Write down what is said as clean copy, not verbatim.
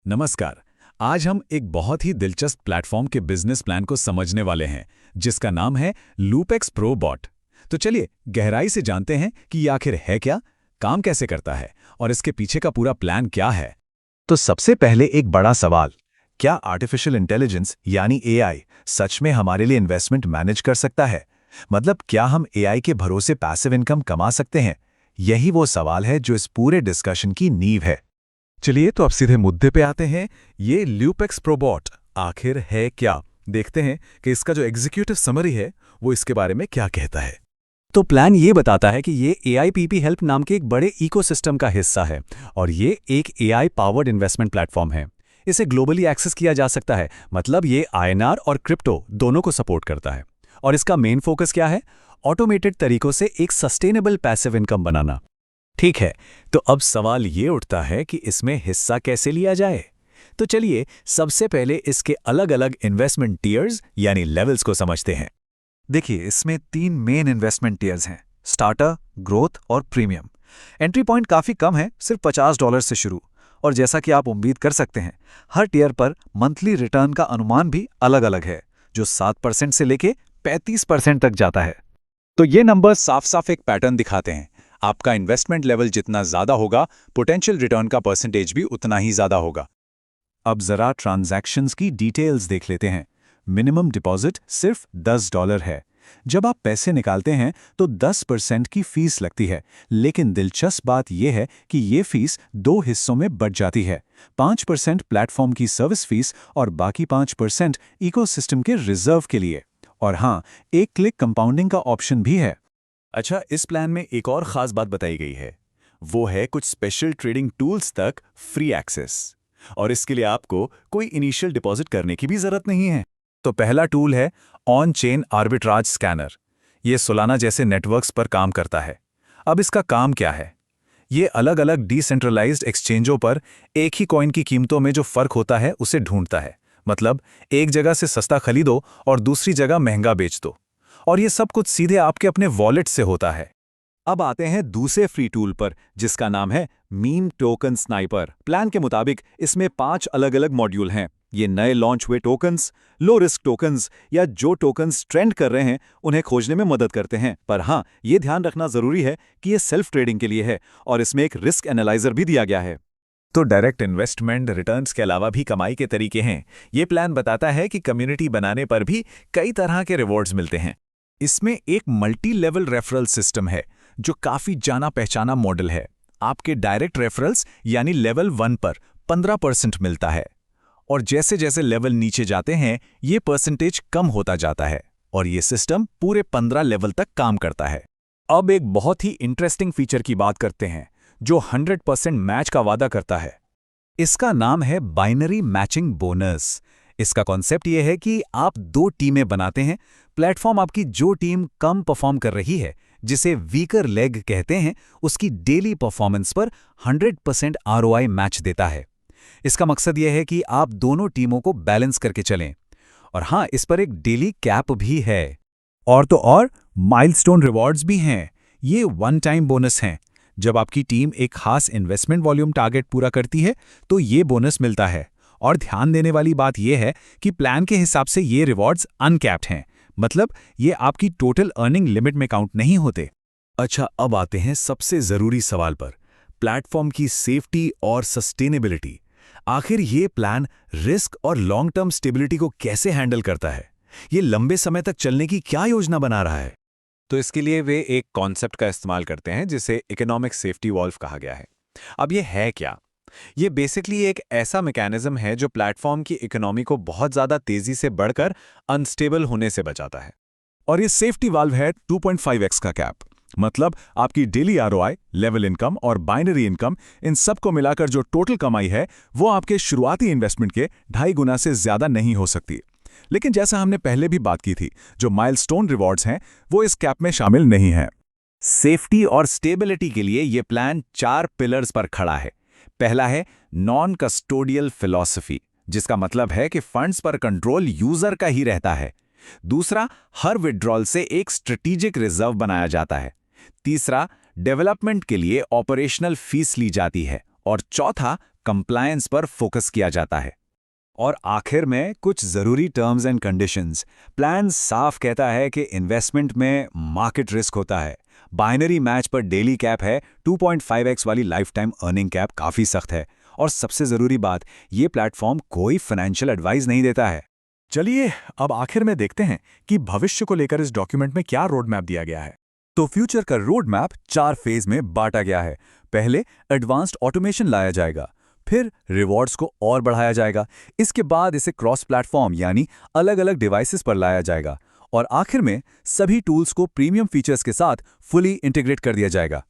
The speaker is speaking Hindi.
नमस्कार। आज हम एक बहुत ही दिलचस्प प्लेटफॉर्म के बिजनेस प्लान को समझने वाले हैं, जिसका नाम है लूपेक्स प्रो बॉट। तो चलिए गहराई से जानते हैं कि ये आखिर है क्या, काम कैसे करता है और इसके पीछे का पूरा प्लान क्या है। तो सबसे पहले एक बड़ा सवाल, क्या आर्टिफिशियल इंटेलिजेंस यानी एआई सच में हमारे लिए इन्वेस्टमेंट मैनेज कर सकता है? मतलब क्या हम एआई के भरोसे पैसिव इनकम कमा सकते हैं? यही वो सवाल है जो इस पूरे डिस्कशन की नींव है। चलिए तो अब सीधे मुद्दे पे आते हैं। ये ल्यूपेक्स प्रोबॉट आखिर है क्या, देखते हैं कि इसका जो एग्जीक्यूटिव समरी है वो इसके बारे में क्या कहता है। तो प्लान ये बताता है कि ये AIPP हेल्प नाम के एक बड़े इकोसिस्टम का हिस्सा है और ये एक AI पावर्ड इन्वेस्टमेंट प्लेटफॉर्म है। इसे ग्लोबली एक्सेस किया जा सकता है, मतलब ये INR और क्रिप्टो दोनों को सपोर्ट करता है। और इसका मेन फोकस क्या है? ऑटोमेटेड तरीकों से एक सस्टेनेबल पैसिव इनकम बनाना। ठीक है, तो अब सवाल ये उठता है कि इसमें हिस्सा कैसे लिया जाए। तो चलिए सबसे पहले इसके अलग अलग इन्वेस्टमेंट टियर्स यानी लेवल्स को समझते हैं। देखिए, इसमें 3 मेन इन्वेस्टमेंट टियर्स हैं: स्टार्टर, ग्रोथ और प्रीमियम। एंट्री पॉइंट काफ़ी कम है, सिर्फ $50 से शुरू। और जैसा कि आप उम्मीद कर सकते हैं, हर टियर पर मंथली रिटर्न का अनुमान भी अलग अलग है, जो 7% से लेके 35% तक जाता है। तो ये नंबर साफ साफ एक पैटर्न दिखाते हैं। आपका इन्वेस्टमेंट लेवल जितना ज़्यादा होगा, पोटेंशियल रिटर्न का परसेंटेज भी उतना ही ज़्यादा होगा। अब ज़रा ट्रांजैक्शंस की डिटेल्स देख लेते हैं। मिनिमम डिपॉजिट सिर्फ $10 है। जब आप पैसे निकालते हैं तो 10% की फीस लगती है, लेकिन दिलचस्प बात यह है कि ये फीस 2 हिस्सों में बढ़ जाती है। 5% प्लेटफॉर्म की सर्विस फीस और बाकी 5% इकोसिस्टम के रिजर्व के लिए। और हाँ, एक क्लिक कंपाउंडिंग का ऑप्शन भी है। अच्छा, इस प्लान में एक और ख़ास बात बताई गई है, वो है कुछ स्पेशल ट्रेडिंग टूल्स तक फ्री एक्सेस। और इसके लिए आपको कोई इनिशियल डिपॉजिट करने की भी ज़रूरत नहीं है। तो पहला टूल है ऑन चेन आर्बिट्राज स्कैनर। ये सोलाना जैसे नेटवर्क्स पर काम करता है। अब इसका काम क्या है? ये अलग अलग डिसेंट्रलाइज्ड एक्सचेंजों पर एक ही कॉइन की कीमतों में जो फर्क होता है उसे ढूंढता है। मतलब एक जगह से सस्ता खरीदो और दूसरी जगह महंगा बेच दो, और ये सब कुछ सीधे आपके अपने वॉलेट से होता है। अब आते हैं दूसरे फ्री टूल पर, जिसका नाम है मीम टोकन स्नाइपर। प्लान के मुताबिक इसमें 5 अलग अलग मॉड्यूल हैं। ये नए लॉन्च हुए टोकन्स, लो रिस्क टोकन्स या जो टोकन्स ट्रेंड कर रहे हैं उन्हें खोजने में मदद करते हैं। पर हाँ, ये ध्यान रखना जरूरी है कि ये सेल्फ ट्रेडिंग के लिए है और इसमें एक रिस्क एनालाइजर भी दिया गया है। तो डायरेक्ट इन्वेस्टमेंट रिटर्न्स के अलावा भी कमाई के तरीके हैं। ये प्लान बताता है कि कम्युनिटी बनाने पर भी कई तरह के रिवॉर्ड्स मिलते हैं। इसमें एक मल्टी लेवल रेफरल सिस्टम है, जो काफ़ी जाना पहचाना मॉडल है। आपके डायरेक्ट रेफरल्स यानी लेवल 1 पर 15% मिलता है, और जैसे जैसे लेवल नीचे जाते हैं ये परसेंटेज कम होता जाता है, और ये सिस्टम पूरे 15 लेवल तक काम करता है। अब एक बहुत ही इंटरेस्टिंग फीचर की बात करते हैं, जो 100% मैच का वादा करता है। इसका नाम है बाइनरी मैचिंग बोनस। इसका कॉन्सेप्ट यह है कि आप 2 टीमें बनाते हैं। प्लेटफॉर्म आपकी जो टीम कम परफॉर्म कर रही है, जिसे वीकर लेग कहते हैं, उसकी डेली परफॉर्मेंस पर 100% ROI मैच देता है। इसका मकसद यह है कि आप दोनों टीमों को बैलेंस करके चलें। और हाँ, इस पर एक डेली कैप भी है। और तो और माइलस्टोन रिवॉर्ड्स भी हैं। ये वन टाइम बोनस हैं। जब आपकी टीम एक खास इन्वेस्टमेंट वॉल्यूम टारगेट पूरा करती है तो ये बोनस मिलता है। और ध्यान देने वाली बात यह है कि प्लान के हिसाब से ये रिवॉर्ड्स अनकैप्ड हैं, मतलब ये आपकी टोटल अर्निंग लिमिट में काउंट नहीं होते। अच्छा, अब आते हैं सबसे ज़रूरी सवाल पर, प्लेटफॉर्म की सेफ्टी और सस्टेनेबिलिटी। आखिर ये प्लान रिस्क और लॉन्ग टर्म स्टेबिलिटी को कैसे हैंडल करता है? ये लंबे समय तक चलने की क्या योजना बना रहा है? तो इसके लिए वे एक कॉन्सेप्ट का इस्तेमाल करते हैं जिसे इकोनॉमिक सेफ्टी वॉल्व कहा गया है। अब ये है क्या? ये बेसिकली एक ऐसा मैकेनिज्म है जो प्लेटफॉर्म की इकोनॉमी को बहुत ज़्यादा तेज़ी से बढ़कर अनस्टेबल होने से बचाता है। और ये सेफ्टी वाल्व है 2.5x का कैप। मतलब आपकी डेली ROI, लेवल इनकम और बाइनरी इनकम, इन सब को मिलाकर जो टोटल कमाई है वो आपके शुरुआती इन्वेस्टमेंट के 2.5 गुना से ज़्यादा नहीं हो सकती। लेकिन जैसा हमने पहले भी बात की थी, जो माइलस्टोन रिवॉर्ड्स हैं वो इस कैप में शामिल नहीं हैं। सेफ्टी और स्टेबिलिटी के लिए ये प्लान 4 पिलर्स पर खड़ा है। पहला है नॉन कस्टोडियल फिलॉसफी, जिसका मतलब है कि फंड्स पर कंट्रोल यूजर का ही रहता है। दूसरा, हर विड्रॉल से एक स्ट्रेटेजिक रिजर्व बनाया जाता है। तीसरा, डेवलपमेंट के लिए ऑपरेशनल फीस ली जाती है। और चौथा, कंप्लायंस पर फोकस किया जाता है। और आखिर में कुछ ज़रूरी टर्म्स एंड कंडीशंस। प्लान साफ कहता है कि इन्वेस्टमेंट में मार्केट रिस्क होता है, बाइनरी मैच पर डेली कैप है, 2.5x वाली लाइफ टाइम अर्निंग कैप काफ़ी सख्त है, और सबसे ज़रूरी बात, ये प्लेटफॉर्म कोई फाइनेंशियल एडवाइस नहीं देता है। चलिए अब आखिर में देखते हैं कि भविष्य को लेकर इस डॉक्यूमेंट में क्या रोड मैप दिया गया है। तो फ्यूचर का रोड मैप 4 फेज में बांटा गया है। पहले एडवांस्ड ऑटोमेशन लाया जाएगा, फिर रिवॉर्ड्स को और बढ़ाया जाएगा, इसके बाद इसे क्रॉस प्लेटफॉर्म यानी अलग-अलग डिवाइसेस पर लाया जाएगा, और आखिर में सभी टूल्स को प्रीमियम फीचर्स के साथ फुली इंटीग्रेट कर दिया जाएगा।